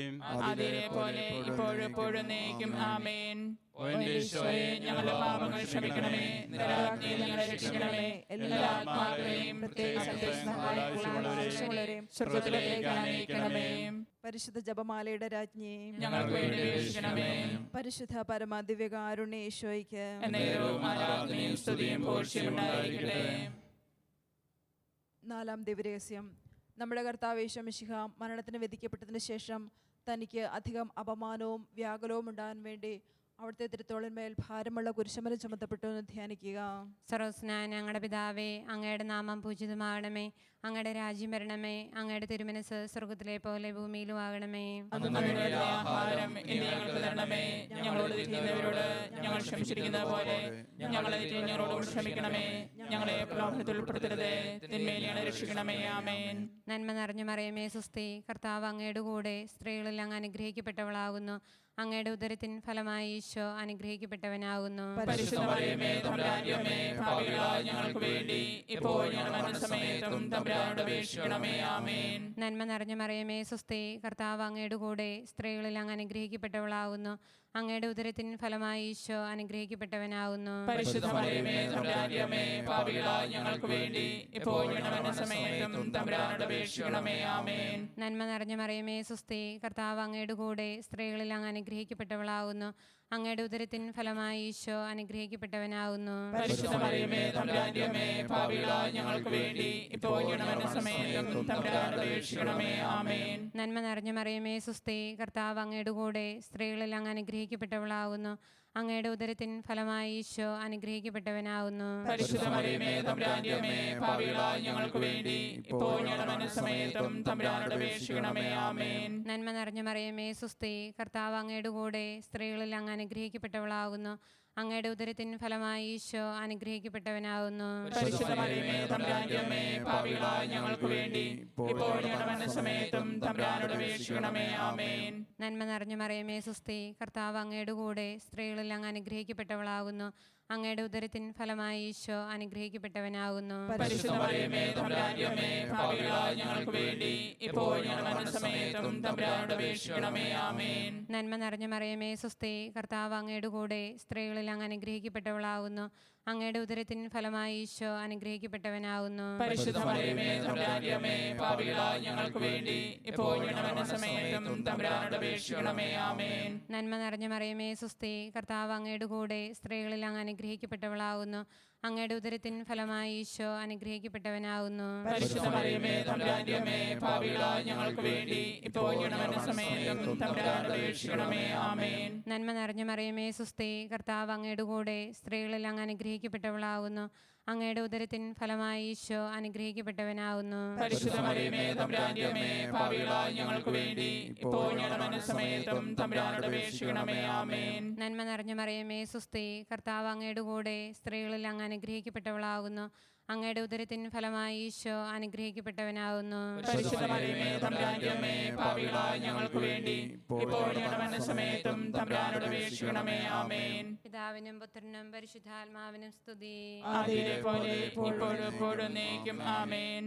അതിനെ പോലെ ഇപ്പോഴും എപ്പോഴും എന്നേക്കും. ആമേൻ. ഓ എന്റെ ഈശോയെ, ഞങ്ങളുടെ പാപങ്ങൾ ക്ഷമിക്കണമേ, നരകാഗ്നിയിൽ ഞങ്ങളെ രക്ഷിക്കണമേ. എല്ലാ ആത്മാക്കളെയും പ്രത്യേകിച്ച് ആവശ്യമുള്ളവരെയും സ്വർഗ്ഗത്തിലേക്ക് അനയിക്കണമേ. പരിശുദ്ധ ജപമാലയുടെ രാജ്ഞി, ഞങ്ങൾക്ക് വേണ്ടി അപേക്ഷിക്കണമേ. പരിശുദ്ധ പരമ ദിവ്യകാരുണ്യ ഈശോയ്ക്ക് എന്നേരവും ആരാധനയും സ്തുതിയും പുകഴ്ചയും ഉണ്ടായിരിക്കട്ടെ. നാലാം ദിവ്യരഹസ്യം, നമ്മുടെ കർത്താവ് യേശു മിശിഹ മരണത്തിന് വിധിക്കപ്പെട്ടതിന് ശേഷം തനിക്ക് അധികം അപമാനവും വ്യാകുലവും ഉണ്ടാകാൻ വേണ്ടി അവിടുത്തെ തിരുത്തോളിന്മേൽ ഭാരമുള്ള കുരിശുമരം ചുമത്തപ്പെട്ടു എന്ന് ധ്യാനിക്കുക. സർവ്വസ്നായ ഞങ്ങളുടെ പിതാവേ, അങ്ങയുടെ നാമം പൂജിതമാകണമേ. അങ്ങയുടെ രാജ്യം വരണമേ. അങ്ങയുടെ തിരുമനസ്സ് സ്വർഗ്ഗത്തിലെ പോലെ ഭൂമിയിലും ആകണമേ. അന്നു വേണ്ട ആഹാരം ഇന്ന് ഞങ്ങൾക്ക് തരണമേ. ഞങ്ങളോട് തെറ്റുന്നവരോട് ഞങ്ങൾ ക്ഷമിച്ചിരിക്കുന്ന പോലെ ഞങ്ങളെ ഞങ്ങളോട് ക്ഷമിക്കണമേ. ഞങ്ങളെ പ്രലോഭനത്തിൽ ഉൾപ്പെടുത്തരുതേ, തിന്മയിൽ ഞങ്ങളെ രക്ഷിക്കണമേ. ആമേൻ. നന്മ നിറഞ്ഞ മറിയമേ സുസ്തി, കർത്താവ് അങ്ങയുടെ കൂടെ സ്ത്രീകളിൽ അങ്ങ് അനുഗ്രഹിക്കപ്പെട്ടവളാകുന്നു. അങ്ങയുടെ ഉദരത്തിൻ ഫലമായി ഈശോ അനുഗ്രഹിക്കപ്പെട്ടവനാകുന്നു. പരിശുദ്ധ മറിയമേ തമ്പുരാന്റെ അമ്മേ, പാപികളായ ഞങ്ങൾക്ക് വേണ്ടി ഇപ്പോൾ ഞങ്ങളുടെ മരണസമയത്തും തമ്പുരാനോട് അപേക്ഷിക്കണമേ. ആമേൻ. നന്മ നിറഞ്ഞ മറിയമേ സ്വസ്തി, കർത്താവ് അങ്ങയുടെ കൂടെ സ്ത്രീകളിൽ അങ്ങ് അനുഗ്രഹിക്കപ്പെട്ടവളാകുന്നു. അങ്ങയുടെ ഉദരത്തിൻ ഫലമായി ഈശോ അനുഗ്രഹിക്കപ്പെട്ടവനാകുന്നു. പരിശുദ്ധ മറിയമേ തമ്പുരാന്റെ അമ്മേ, പാപികളായ ഞങ്ങൾക്ക് വേണ്ടി ഇപ്പോൾ ഞങ്ങളുടെ മരണസമയത്തും തമ്പുരാനോട് അപേക്ഷിക്കണമേ. ആമേൻ. നന്മ നിറഞ്ഞ മറിയമേ സ്വസ്തി, കർത്താവ് അങ്ങയുടെ കൂടെ സ്ത്രീകളിൽ അങ്ങ് അനുഗ്രഹിക്കപ്പെട്ടവളാകുന്നു. അങ്ങയുടെ ഉദരത്തിൻ ഫലമായി ഈശോ അനുഗ്രഹിക്കപ്പെട്ടവനാകുന്നു. പരിശുദ്ധ മറിയമേ തമ്പുരാന്റെ അമ്മേ, പാപികളായ ഞങ്ങൾക്ക് വേണ്ടി ഇപ്പോൾ ഞങ്ങളുടെ മരണസമയത്തും തമ്പുരാനോട് അപേക്ഷിക്കണമേ. ആമേൻ. നന്മ നിറഞ്ഞ മറിയമേ സ്വസ്തി, കർത്താവ് അങ്ങയുടെ കൂടെ സ്ത്രീകളിൽ അങ്ങ് അനുഗ്രഹിക്കപ്പെട്ടവളാകുന്നു. അങ്ങയുടെ ഉദരത്തിൻ ഫലമായി ഈശോ അനുഗ്രഹിക്കപ്പെട്ടവനാകുന്നു. പരിശുദ്ധ മറിയമേ തമ്പുരാന്റെ അമ്മേ, പാപികളായ ഞങ്ങൾക്ക് വേണ്ടി ഇപ്പോൾ ഞങ്ങളുടെ മരണസമയത്തും തമ്പുരാനോട് അപേക്ഷിക്കണമേ. ആമേൻ. നന്മ നിറഞ്ഞ മറിയമേ സ്വസ്തി, കർത്താവ് അങ്ങയുടെ കൂടെ സ്ത്രീകളിൽ അങ്ങ് അനുഗ്രഹിക്കപ്പെട്ടവളാകുന്നു. അങ്ങയുടെ ഉദരത്തിൻ ഫലമായി ഈശോ അനുഗ്രഹിക്കപ്പെട്ടവനാകുന്നു. പരിശുദ്ധ മറിയമേ തമ്പുരാന്റെ അമ്മേ, പാപികളായ ഞങ്ങൾക്ക് വേണ്ടി ഇപ്പോൾ ഞങ്ങളുടെ മരണസമയത്തും തമ്പുരാനോട് അപേക്ഷിക്കണമേ. ആമേൻ. നന്മ നിറഞ്ഞ മറിയമേ സ്വസ്തി, കർത്താവ് അങ്ങയുടെ കൂടെ സ്ത്രീകളിൽ അങ്ങ് അനുഗ്രഹിക്കപ്പെട്ടവളാകുന്നു. അങ്ങയുടെ ഉദരത്തിൻ ഫലമായി ഈശോ അനുഗ്രഹിക്കപ്പെട്ടവനാകുന്നു. പരിശുദ്ധ മറിയമേ തമ്പുരാന്റെ അമ്മേ, പാപികളായ ഞങ്ങൾക്ക് വേണ്ടി ഇപ്പോൾ ഞങ്ങളുടെ മരണസമയത്തും തമ്പുരാനോട് അപേക്ഷിക്കണമേ. ആമേൻ. നന്മ നിറഞ്ഞ മറിയമേ സ്വസ്തി, കർത്താവ് അങ്ങയുടെ കൂടെ സ്ത്രീകളിൽ അങ്ങ് അനുഗ്രഹിക്കപ്പെട്ടവളാകുന്നു. അങ്ങയുടെ ഉദരത്തിൻ ഫലമായി ഈശോ അനുഗ്രഹിക്കപ്പെട്ടവനാകുന്നു. പരിശുദ്ധ മറിയമേ തമ്പുരാന്റെ അമ്മേ, പാപികളായ ഞങ്ങൾക്ക് വേണ്ടി ഇപ്പോൾ ഞങ്ങളുടെ മരണസമയത്തും തമ്പുരാനോട് അപേക്ഷിക്കണമേ. ആമേൻ. നന്മ നിറഞ്ഞ മറിയമേ സ്വസ്തി, കർത്താവ് അങ്ങയുടെ കൂടെ സ്ത്രീകളിൽ അങ്ങ് അനുഗ്രഹിക്കപ്പെട്ടവളാകുന്നു. അങ്ങയുടെ ഉദരത്തിൻ ഫലമായി ഈശോ അനുഗ്രഹിക്കപ്പെട്ടവനാകുന്നു. പരിശുദ്ധ മറിയമേ തമ്പുരാന്റെ അമ്മേ, പാപികളായ ഞങ്ങൾക്ക് വേണ്ടി ഇപ്പോൾ ഞങ്ങളുടെ മരണസമയത്തും തമ്പുരാനോട് അപേക്ഷിക്കണമേ. ആമേൻ. നന്മ നിറഞ്ഞ മറിയമേ സ്വസ്തി, കർത്താവ് അങ്ങയുടെ കൂടെ സ്ത്രീകളിൽ അങ്ങ് അനുഗ്രഹിക്കപ്പെട്ടവളാകുന്നു. അങ്ങയുടെ ഉദരത്തിൻ ഫലമായി ഈശോ അനുഗ്രഹിക്കപ്പെട്ടവനാകുന്നു. പരിശുദ്ധ മറിയമേ തമ്പുരാന്റെ അമ്മേ, പാപികളായ ഞങ്ങൾക്ക് വേണ്ടി ഇപ്പോൾ ഞങ്ങളുടെ മരണസമയത്തും തമ്പുരാനോട് അപേക്ഷിക്കണമേ. ആമേൻ. നന്മ നിറഞ്ഞ മറിയമേ സ്വസ്തി, കർത്താവ് അങ്ങയുടെ കൂടെ സ്ത്രീകളിൽ അങ്ങ് അനുഗ്രഹിക്കപ്പെട്ടവളാകുന്നു. അങ്ങയുടെ ഉദരത്തിൻ ഫലമായി ഈശോ അനുഗ്രഹിക്കപ്പെട്ടവനാകുന്നു. പരിശുദ്ധ മറിയമേ തമ്പുരാന്റെ അമ്മേ, പാപികളായ ഞങ്ങൾക്ക് വേണ്ടി ഇപ്പോൾ ഞങ്ങളുടെ മരണസമയത്തും തമ്പുരാനോട് അപേക്ഷിക്കണമേ. ആമേൻ. പിതാവിനും പുത്രനും പരിശുദ്ധാത്മാവിനും സ്തുതി. ആദിയിലെ പോലെ ഇപ്പോഴും എപ്പോഴും എന്നേക്കും. ആമേൻ.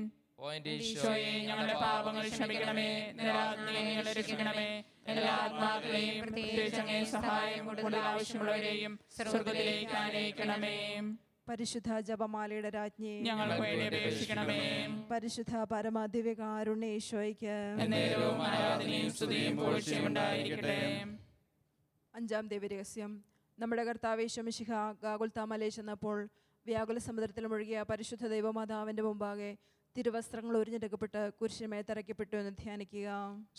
ഈശോയെ, ഞങ്ങളുടെ പാപങ്ങൾ ക്ഷമിക്കണമേ, നിരാജ്ഞയെ ഞങ്ങളെ രക്ഷിക്കണമേ, എല്ലാ ആത്മാക്കളെയും പ്രത്യേകിച്ച് അങ്ങേ സഹായം കൂടുതൽ ആവശ്യമുള്ളവരെയും സ്വർഗ്ഗത്തിലേക്ക് ആനയിക്കണമേ. പരിശുദ്ധ ജപമാലയുടെ രാജ്ഞി, ഞങ്ങൾക്ക് വേണ്ടി അപേക്ഷിക്കണമേ. പരിശുദ്ധ പരമാദിവ്യകാരുണ്യ ഈശോയ്ക്ക് എന്നേരവും ആരാധനയും സ്തുതിയും പുകഴ്ചയും ഉണ്ടായിരിക്കട്ടെ. അഞ്ചാം ദേവരഹസ്യം. നമ്മുടെ കർത്താവ് യേശു മിശിഹ ഗാഗുൽത്താ മലയിൽ ചെന്നപ്പോൾ വ്യാകുല സമുദ്രത്തിൽ മുഴുകിയ പരിശുദ്ധ ദൈവമാതാവിന്റെ മുമ്പാകെ തിരുവസ്ത്രങ്ങൾ ഉരിഞ്ഞെടുക്കപ്പെട്ട് കുരിശിന്മേൽ തറയ്ക്കപ്പെട്ടു എന്ന് ധ്യാനിക്കുക.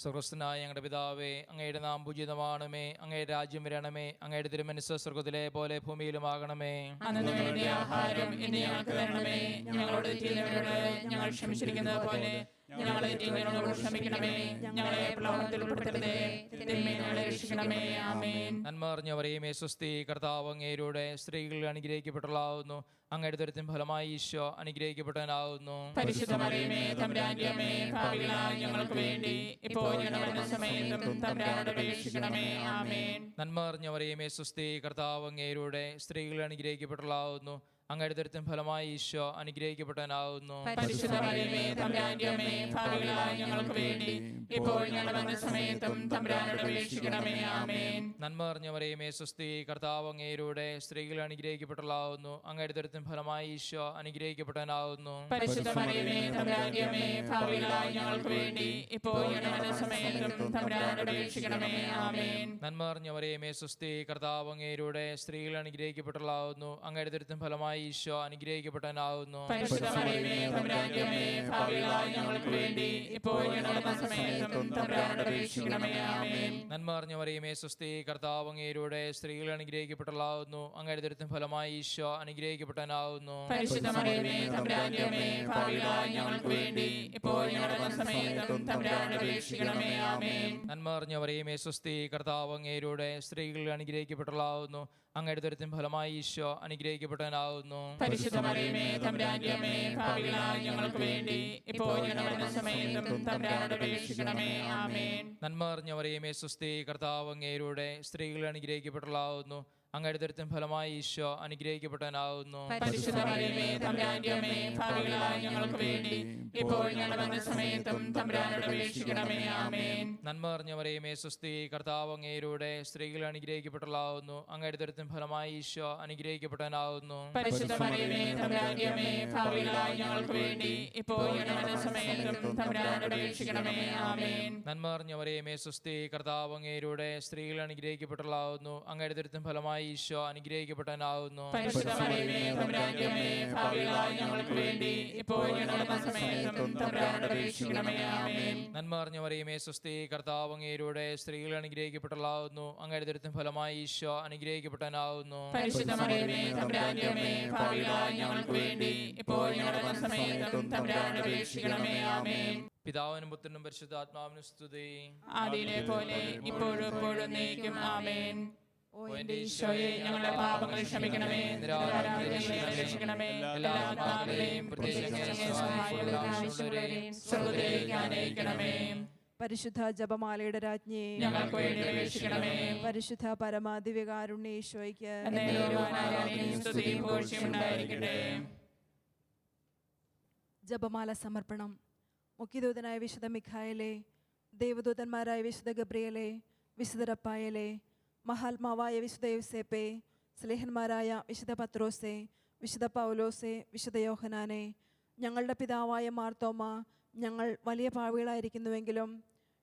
സ്വർഗ്ഗസ്ഥനായ ഞങ്ങളുടെ പിതാവേ, അങ്ങയുടെ നാമം പൂജിതമാണമേ, അങ്ങയുടെ രാജ്യം വരണമേ, അങ്ങയുടെ തിരുമനസ്സ് സ്വർഗ്ഗത്തിലെ പോലെ ഭൂമിയിലുമാകണമേ. അന്നു വേണ്ടിയ ആഹാരം ഇന്ന് ഞങ്ങൾക്ക് തരണമേ. ഞങ്ങളോട് തെറ്റിയവരോട് ഞങ്ങൾ ക്ഷമിച്ചിരിക്കുന്നത് പോലെ ഞങ്ങളെ തെറ്റിയവരോട് ക്ഷമിക്കണമേ. ഞങ്ങളെ പ്രലോഭനത്തിൽ ഉൾപ്പെടുത്തരുതേ, തിന്മയിൽ ഞങ്ങളെ രക്ഷിക്കണമേ. ആമേൻ. നന്മ അറിഞ്ഞവരെയും സ്വസ്തി, കർത്താവ് അങ്ങയുടെ സ്ത്രീകൾ അനുഗ്രഹിക്കപ്പെട്ടവളാവുന്നു. അങ്ങയുടെ ദുരിതത്തിൻ ഫലമായി ഈശോ അനുഗ്രഹിക്കപ്പെട്ടവനാവുന്നു. പരിശുദ്ധ മറിയമേ തമ്പുരാന്റെ അമ്മേ, പാപികളായ ഞങ്ങൾക്ക് വേണ്ടി ഇപ്പോൾ ഞങ്ങളുടെ മരണസമയത്തും തമ്പുരാനോട് അപേക്ഷിക്കണമേ. ആമേൻ. നന്മ അറിഞ്ഞവരെയും സ്വസ്തി, കർത്താവ് അങ്ങയുടെ സ്ത്രീകൾ അനുഗ്രഹിക്കപ്പെട്ടവളാവുന്നു. അങ്ങയുടെ ദുരിതത്തിൻ ഫലമായി ഈശോ അനുഗ്രഹിക്കപ്പെട്ടവനാവുന്നു. പരിശുദ്ധ മറിയമേ തമ്പുരാന്റെ അമ്മേ, പാപികളായ ഞങ്ങൾക്ക് വേണ്ടി ഇപ്പോൾ ഞങ്ങളുടെ മരണസമയത്തും തമ്പുരാനോട് അപേക്ഷിക്കണമേ. ആമേൻ. നന്മ അറിഞ്ഞവരെയും സ്വസ്തി, കർത്താവ് അങ്ങയുടെ സ്ത്രീകൾ അനുഗ്രഹിക്കപ്പെട്ടവളാവുന്നു. അങ്ങയുടെ ദുരിതത്തിൻ ഫലമായി ഈശോ അനുഗ്രഹിക്കപ്പെട്ടവനാവുന്നു. പരിശുദ്ധ മറിയമേ തമ്പുരാന്റെ അമ്മേ, പാപികളായ ഞങ്ങൾക്ക് വേണ്ടി ഇപ്പോൾ ഞങ്ങളുടെ മരണസമയത്തും തമ്പുരാനോട് അപേക്ഷിക്കണമേ. ആമേൻ. നന്മ അറിഞ്ഞവരെയും സ്വസ്തി, കർത്താവ് അങ്ങയുടെ സ്ത്രീകൾ അനുഗ്രഹിക്കപ്പെട്ടവളാവുന്നു. അങ്ങയുടെ ദുരിതത്തിൻ ഫലമായി ഈശോ അനുഗ്രഹിക്കപ്പെട്ടവനാവുന്നു. പരിശുദ്ധ മറിയമേ തമ്പുരാന്റെ അമ്മേ, പാപികളായ ഞങ്ങൾക്ക് വേണ്ടി ഇപ്പോൾ ഞങ്ങളുടെ മരണസമയത്തും തമ്പുരാനോട് അപേക്ഷിക്കണമേ. ആമേൻ. നന്മ അറിഞ്ഞവരെയും സ്വസ്തി, കർത്താവ് അങ്ങയുടെ സ്ത്രീകൾ അനുഗ്രഹിക്കപ്പെട്ടവളാവുന്നു. അങ്ങയുടെ ദുരിതത്തിൻ ഫലമായി ഈശോ അനുഗ്രഹിക്കപ്പെട്ടവനാവുന്നു. പരിശുദ്ധ മറിയമേ തമ്പുരാന്റെ അമ്മേ, പാപികളായ ഞങ്ങൾക്ക് വേണ്ടി ഇപ്പോൾ ഞങ്ങളുടെ മരണസമയത്തും തമ്പുരാനോട് അപേക്ഷിക്കണമേ. ആമേൻ. നന്മ അറിഞ്ഞവരെയും സ്വസ്തി, കർത്താവ് അങ്ങയുടെ സ്ത്രീകൾ അനുഗ്രഹിക്കപ്പെട്ടവളാവുന്നു. അങ്ങയുടെ ദുരിതത്തിൻ ഫലമായി ഈശോ അനുഗ്രഹിക്കപ്പെട്ടവനാവുന്നു. പരിശുദ്ധ മറിയമേ തമ്പുരാന്റെ അമ്മേ, പാപികളായ ഞങ്ങൾക്ക് വേണ്ടി ഇപ്പോൾ ഞങ്ങളുടെ സമയത്തും തമ്പുരാനോട് അപേക്ഷിക്കണമേ. ആമേൻ. നന്മ നിറഞ്ഞ മറിയമേ സ്വസ്തി, കർത്താവ് അങ്ങേരുടെ സ്ത്രീകൾ അനുഗ്രഹിക്കപ്പെട്ടവളാവുന്നു. അങ്ങയുടെ ദുരിതത്തിൻ ഫലമായി ഈശോ അനുഗ്രഹിക്കപ്പെട്ടവനാവുന്നു. പരിശുദ്ധ മറിയമേ തമ്പുരാന്റെ അമ്മേ, പാപികളായ ഞങ്ങൾക്ക് വേണ്ടി ഇപ്പോൾ ഞങ്ങളുടെ സമയത്തും തമ്പുരാനോട് അപേക്ഷിക്കണമേ. ആമേൻ. നന്മ നിറഞ്ഞ മറിയമേ സ്വസ്തി, കർത്താവ് അങ്ങേരുടെ സ്ത്രീകൾ അനുഗ്രഹിക്കപ്പെട്ടവളാവുന്നു. അങ്ങയുടെ ദുരിതത്തിൻ ഫലമായി ഈശോ അനുഗ്രഹിക്കപ്പെട്ടവനാവുന്നു. പരിശുദ്ധ മറിയമേ തമ്പുരാന്റെ അമ്മേ, പാപികളായ ഞങ്ങൾക്ക് വേണ്ടി ഇപ്പോൾ ഞങ്ങളുടെ സമയത്തും തമ്പുരാനോട് അപേക്ഷിക്കണമേ. ആമേൻ. നന്മ നിറഞ്ഞ മറിയമേ സ്വസ്തി, കർത്താവ് അങ്ങേരുടെ സ്ത്രീകൾ അനുഗ്രഹിക്കപ്പെട്ടവളാവുന്നു. അങ്ങയുടെ ദുരിതത്തിൻ ഫലമായി ഈശോ അനുഗ്രഹിക്കപ്പെട്ടവനാവുന്നു. പരിശുദ്ധ മറിയമേ തമ്പുരാന്റെ അമ്മേ, പാപികളായ ഞങ്ങൾക്ക് വേണ്ടി ഇപ്പോൾ ഞങ്ങളുടെ സമയത്തും തമ്പുരാനോട് അപേക്ഷിക്കണമേ. ആമേൻ. നന്മ നിറഞ്ഞ മറിയമേ സ്വസ്തി, കർത്താവ് അങ്ങേരുടെ സ്ത്രീകൾ അനുഗ്രഹിക്കപ്പെട്ടവളാവുന്നു. അങ്ങയുടെ ദുരിതത്തിൻ ഫലമായി ഈശോ അനുഗ്രഹിക്കപ്പെട്ടവനാവുന്നു. പരിശുദ്ധ മറിയമേ തമ്പുരാന്റെ അമ്മേ, പാപികളായ ഞങ്ങൾക്ക് വേണ്ടി ഇപ്പോൾ ഞങ്ങളുടെ സമയത്തും തമ്പുരാനോട് അപേക്ഷിക്കണമേ. ആമേൻ. പിതാവിനും പുത്രനും പരിശുദ്ധാത്മാവിനും സ്തുതി. ആദിയിലെ പോലെ ഇപ്പോഴും എപ്പോഴും എന്നേക്കും. ആമേൻ. ഓ എന്റെ ഈശോയെ, ഞങ്ങളുടെ പാപങ്ങൾ ക്ഷമിക്കണമേ, നിരപരാധികളെ രക്ഷിക്കണമേ. എല്ലാ ആത്മാക്കളെയും പ്രത്യേകിച്ച് സഹായികളെയും സ്വർഗ്ഗത്തിലേക്ക് ആനയിക്കണമേ. പരിശുദ്ധ ജപമാലയുടെ രാജ്ഞി, ഞങ്ങൾക്ക് വേണ്ടി അപേക്ഷിക്കണമേ. പരിശുദ്ധ പരമാദിവ്യകാരുണ്യ ഈശോയ്ക്ക് എന്നേരവും സ്തുതിയും പുകഴ്ചയും ഉണ്ടായിരിക്കട്ടെ. ജപമാല സമർപ്പണം. മുഖ്യദൂതനായ വിശുദ്ധ മിഖായേലേ, ദേവദൂതന്മാരായ വിശുദ്ധ ഗബ്രിയേലേ, വിശുദ്ധ റഫായേലേ, മഹാത്മാവായ വിശുദ്ധ യോസേപ്പേ, സ്ലേഹന്മാരായ വിശുദ്ധ പത്രോസേ, വിശുദ്ധ പൗലോസേ, വിശുദ്ധ യോഹനാനെ, ഞങ്ങളുടെ പിതാവായ മാർത്തോമ, ഞങ്ങൾ വലിയ പാവികളായിരിക്കുന്നുവെങ്കിലും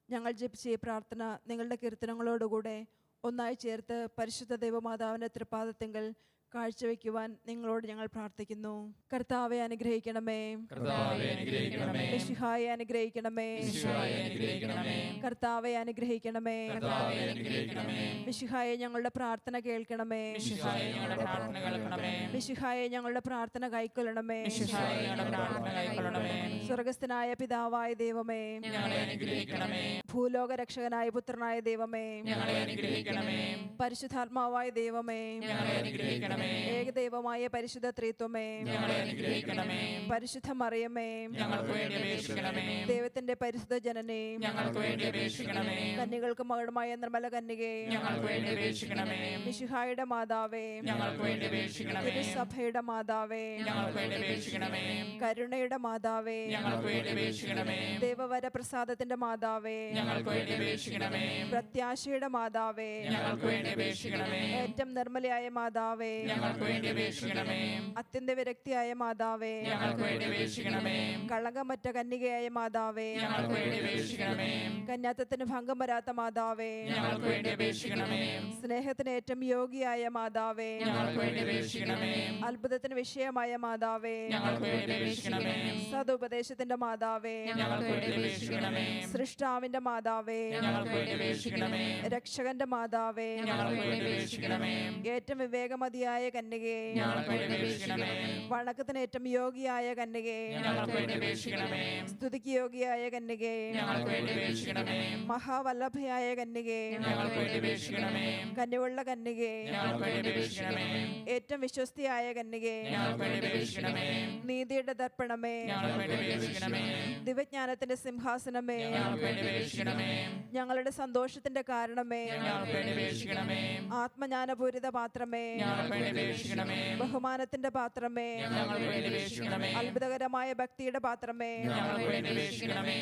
ഞങ്ങൾ ജപിച്ച ഈ പ്രാർത്ഥന നിങ്ങളുടെ കീർത്തനങ്ങളോടുകൂടെ ഒന്നായി ചേർത്ത് പരിശുദ്ധ ദൈവമാതാവിൻ്റെ തൃപ്പാദത്തിങ്കൽ കാഴ്ചവെക്കുവാൻ നിങ്ങളോട് ഞങ്ങൾ പ്രാർത്ഥിക്കുന്നു. കർത്താവെ അനുഗ്രഹിക്കണമേ, കർത്താവേ അനുഗ്രഹിക്കണമേ. മിശിഹായെ അനുഗ്രഹിക്കണമേ, ഈശോയെ അനുഗ്രഹിക്കണമേ. കർത്താവെ അനുഗ്രഹിക്കണമേ. കർത്താവേ അനുഗ്രഹിക്കണമേ. മിശിഹായെ ഞങ്ങളുടെ പ്രാർത്ഥന കേൾക്കണമേ, മിശിഹായെ ഞങ്ങളുടെ പ്രാർത്ഥന കേൾക്കണമേ. മിശിഹായെ ഞങ്ങളുടെ പ്രാർത്ഥന കൈക്കൊള്ളണമേ. മിശിഹായെ ഞങ്ങളുടെ പ്രാർത്ഥന കൈക്കൊള്ളണമേ. സ്വർഗസ്ഥനായ പിതാവായ ദൈവമേ, ഞങ്ങളെ അനുഗ്രഹിക്കണമേ. ഭൂലോക രക്ഷകനായ പുത്രനായ ദൈവമേ, ഞങ്ങളെ അനുഗ്രഹിക്കണമേ. പരിശുദ്ധാത്മാവായ ദൈവമേ, ഞങ്ങളെ അനുഗ്രഹിക്കണമേ. ഏകദൈവമായ പരിശുദ്ധ ത്രിത്വമേ, ഞങ്ങളെ അനുഗ്രഹിക്കണമേ. പരിശുദ്ധ മറിയമേ, ഞങ്ങൾക്ക് വേണ്ടി അപേക്ഷിക്കണമേ. ദൈവത്തിന്റെ പരിശുദ്ധ ജനനേ, ഞങ്ങൾക്ക് വേണ്ടി അപേക്ഷിക്കണമേ. കന്യകൾക്ക് മകളുമായ നിർമ്മല കന്യകേ, ഞങ്ങൾക്ക് വേണ്ടി അപേക്ഷിക്കണമേ. മിശിഹായുടെ മാതാവേ, ഞങ്ങൾക്ക് വേണ്ടി അപേക്ഷിക്കണമേ. തിരുസഭയുടെ മാതാവേ, ഞങ്ങൾക്ക് വേണ്ടി അപേക്ഷിക്കണമേ. കരുണയുടെ മാതാവേ, ഞങ്ങൾക്ക് വേണ്ടി അപേക്ഷിക്കണമേ. ദേവവര പ്രസാദത്തിന്റെ മാതാവേ, ഞങ്ങൾക്ക് വേണ്ടി അപേക്ഷിക്കണമേ. പ്രത്യാശയുടെ മാതാവേ, ഞങ്ങൾക്ക് വേണ്ടി അപേക്ഷിക്കണമേ. ഏറ്റവും നിർമ്മലയായ മാതാവേ, ഞങ്ങൾക്ക് വേണ്ടി അപേക്ഷിക്കണമേ. അത്യന്ത വിരക്തിയായ മാതാവേ, ഞങ്ങൾക്ക് വേണ്ടി അപേക്ഷിക്കണമേ. കളങ്കമറ്റ കന്യകയായ മാതാവേ, ഞങ്ങൾക്ക് വേണ്ടി അപേക്ഷിക്കണമേ. കന്യാത്വത്തിന് ഭംഗം വരാത്ത മാതാവേ, ഞങ്ങൾക്ക് വേണ്ടി അപേക്ഷിക്കണമേ. സ്നേഹത്തിന് ഏറ്റവും യോഗിയായ മാതാവേ, ഞങ്ങൾക്ക് വേണ്ടി അപേക്ഷിക്കണമേ. അത്ഭുതത്തിന് വിഷയമായ മാതാവേ, ഞങ്ങൾക്ക് വേണ്ടി അപേക്ഷിക്കണമേ. സതുപദേശത്തിന്റെ മാതാവേ, ഞങ്ങൾക്ക് വേണ്ടി അപേക്ഷിക്കണമേ. സൃഷ്ടാവിന്റെ മാതാവേ, ഞങ്ങൾക്ക് വേണ്ടി അപേക്ഷിക്കണമേ. രക്ഷകന്റെ മാതാവേ, ഞങ്ങൾക്ക് വേണ്ടി അപേക്ഷിക്കണമേ. ഏറ്റവും വിവേകമതിയായ കന്യകേ, ഞങ്ങൾക്ക് വേണ്ടി അപേക്ഷിക്കണമേ. വണക്കത്തിന് ഏറ്റവും യോഗിയായ കന്യകേ, ഞങ്ങൾക്ക് വേണ്ടി അപേക്ഷിക്കണമേ. സ്തുതിക്ക് യോഗിയായ കന്യകേ, ഞങ്ങൾക്ക് വേണ്ടി അപേക്ഷിക്കണമേ. മഹാവല്ലഭയായ കന്യകേ, ഞങ്ങൾക്ക് വേണ്ടി അപേക്ഷിക്കണമേ. കന്യവുള്ള കന്യകേ, ഞങ്ങൾക്ക് വേണ്ടി അപേക്ഷിക്കണമേ. ഏറ്റവും വിശ്വസ്തിയായ കന്യകേ, ഞങ്ങൾക്ക് വേണ്ടി അപേക്ഷിക്കണമേ. നീതിയുടെ ദർപ്പണമേ, ഞങ്ങൾക്ക് വേണ്ടി അപേക്ഷിക്കണമേ. ദിവ്യജ്ഞാനത്തിന്റെ സിംഹാസനമേ, ഞങ്ങൾക്ക് വേണ്ടി അപേക്ഷിക്കണമേ. ഞങ്ങളുടെ സന്തോഷത്തിന്റെ കാരണമേ, ഞങ്ങൾക്ക് വേണ്ടി അപേക്ഷിക്കണമേ. ആത്മജ്ഞാനപൂരിത പാത്രമേ, ഞങ്ങൾക്ക് വേണ്ടി അപേക്ഷിക്കണമേ. ബഹുമാനത്തിന്റെ പാത്രമേ, ഞങ്ങൾക്ക് വേണ്ടി അപേക്ഷിക്കണമേ. അത്ഭുതകരമായ ഭക്തിയുടെ പാത്രമേ, ഞങ്ങൾക്ക് വേണ്ടി അപേക്ഷിക്കണമേ.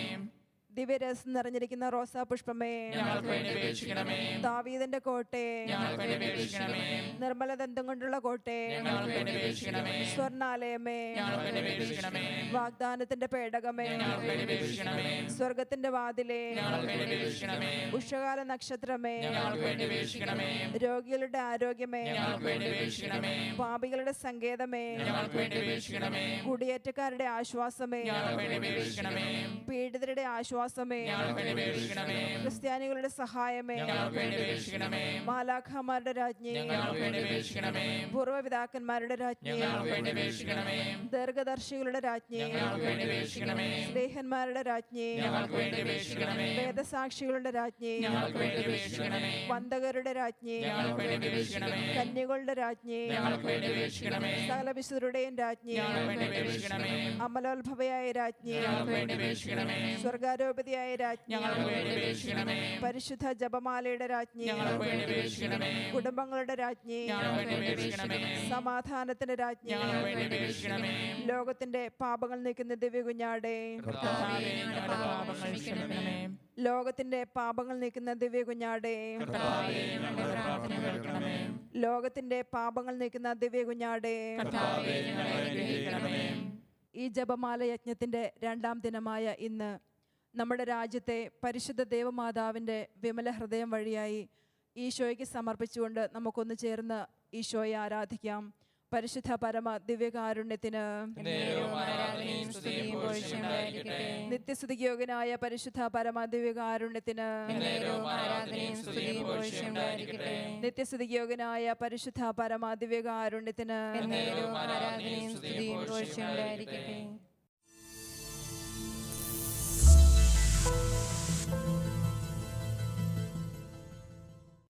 ദിവ്യരസം നിറഞ്ഞിരിക്കുന്ന റോസാ പുഷ്പമേ, ഞങ്ങൾക്ക് വേണ്ടി അപേക്ഷിക്കണമേ. ദാവീദിന്റെ കോട്ടെ, ഞങ്ങൾക്ക് വേണ്ടി അപേക്ഷിക്കണമേ. നിർമ്മല ദന്തം കൊണ്ടുള്ള കോട്ടെ, ഞങ്ങൾക്ക് വേണ്ടി അപേക്ഷിക്കണമേ. സ്വർണാലയമേ, ഞങ്ങൾക്ക് വേണ്ടി അപേക്ഷിക്കണമേ. വാഗ്ദാനത്തിന്റെ പേടകമേ, ഞങ്ങൾക്ക് വേണ്ടി അപേക്ഷിക്കണമേ. സ്വർഗത്തിന്റെ വാതിലേ, ഞങ്ങൾക്ക് വേണ്ടി അപേക്ഷിക്കണമേ. ഉഷകാല നക്ഷത്രമേ, ഞങ്ങൾക്ക് വേണ്ടി അപേക്ഷിക്കണമേ. രോഗികളുടെ ആരോഗ്യമേ, ഞങ്ങൾക്ക് വേണ്ടി അപേക്ഷിക്കണമേ. പാപികളുടെ സങ്കേതമേ, ഞങ്ങൾക്ക് വേണ്ടി അപേക്ഷിക്കണമേ. കുടിയേറ്റക്കാരുടെ ആശ്വാസമേ, ഞങ്ങൾക്ക് വേണ്ടി അപേക്ഷിക്കണമേ. പീഡിതരുടെ ആശ്വാസമേ, വിശ്വാസമേ, ഞങ്ങൾക്ക് വേണ്ടി അപേക്ഷിക്കണമേ. ക്രിസ്ത്യാനികളുടെ സഹായമേ, ഞങ്ങൾക്ക് വേണ്ടി അപേക്ഷിക്കണമേ. മാലാഖമാരുടെ രാജ്ഞി, ഞങ്ങൾക്ക് വേണ്ടി അപേക്ഷിക്കണമേ. പൂർവ്വപിതാക്കന്മാരുടെ രാജ്ഞി, ഞങ്ങൾക്ക് വേണ്ടി അപേക്ഷിക്കണമേ. ദീർഘദർശികളുടെ രാജ്ഞി, ഞങ്ങൾക്ക് വേണ്ടി അപേക്ഷിക്കണമേ. സ്നേഹന്മാരുടെ രാജ്ഞി, ഞങ്ങൾക്ക് വേണ്ടി അപേക്ഷിക്കണമേ. വേദസാക്ഷികളുടെ രാജ്ഞി, ഞങ്ങൾക്ക് വേണ്ടി അപേക്ഷിക്കണമേ. വന്ദകരുടെ രാജ്ഞി, ഞങ്ങൾക്ക് വേണ്ടി അപേക്ഷിക്കണമേ. കന്യകളുടെ രാജ്ഞി, ഞങ്ങൾക്ക് വേണ്ടി അപേക്ഷിക്കണമേ. സകല വിശുദ്ധരുടെയും രാജ്ഞി, ഞങ്ങൾക്ക് വേണ്ടി അപേക്ഷിക്കണമേ. അമലോത്ഭവയായ രാജ്ഞി, ഞങ്ങൾക്ക് വേണ്ടി അപേക്ഷിക്കണമേ. സ്വർഗാരോപതിയായ രാജ്ഞി, ഞങ്ങൾക്ക് വേണ്ടി അപേക്ഷിക്കണമേ. പരിശുദ്ധ ജപമാലയുടെ രാജ്ഞി, ഞങ്ങൾക്ക് വേണ്ടി അപേക്ഷിക്കണമേ. കുടുംബങ്ങളുടെ രാജ്ഞി, ഞങ്ങൾക്ക് വേണ്ടി അപേക്ഷിക്കണമേ. സമാധാനത്തിന്റെ രാജ്ഞി, ഞങ്ങൾക്ക് വേണ്ടി അപേക്ഷിക്കണമേ. ലോകത്തിന്റെ പാപങ്ങൾ നീക്കുന്ന ദിവ്യകുഞ്ഞാടെ, കർത്താവേ, ഞങ്ങളുടെ പാപങ്ങൾ ക്ഷമിക്കണമേ. ലോകത്തിന്റെ പാപങ്ങൾ നീക്കുന്ന ദിവ്യകുഞ്ഞാടെ, കർത്താവേ, ഞങ്ങളുടെ പ്രാർത്ഥന കേൾക്കണമേ. ലോകത്തിന്റെ പാപങ്ങൾ നീക്കുന്ന ദിവ്യകുഞ്ഞാടെ, കർത്താവേ, ഞങ്ങളെ അനുഗ്രഹിക്കണമേ. ഈ ജപമാല യജ്ഞത്തിന്റെ 2ാം ദിനമായ ഇന്ന് നമ്മുടെ രാജ്യത്തെ പരിശുദ്ധ ദേവമാതാവിൻ്റെ വിമല ഹൃദയം വഴിയായി ഈശോയ്ക്ക് സമർപ്പിച്ചുകൊണ്ട് നമുക്കൊന്ന് ചേർന്ന് ഈശോയെ ആരാധിക്കാം. പരിശുദ്ധ പരമ ദിവ്യകാരുണ്യത്തിന് നേരവും ആരാധനയും സ്തുതിയും പുകഴ്ചയും ഉണ്ടായിരിക്കട്ടെ. നിത്യസ്തുതിക്ക് യോഗ്യനായ പരിശുദ്ധ പരമ ദിവ്യകാരുണ്യത്തിന് നേരവും ആരാധനയും സ്തുതിയും പുകഴ്ചയും ഉണ്ടായിരിക്കട്ടെ. നിത്യസ്തുതിക്ക് യോഗ്യനായ പരിശുദ്ധ പരമ ദിവ്യകാരുണ്യത്തിന് നേരവും ആരാധനയും സ്തുതിയും പുകഴ്ചയും ഉണ്ടായിരിക്കട്ടെ.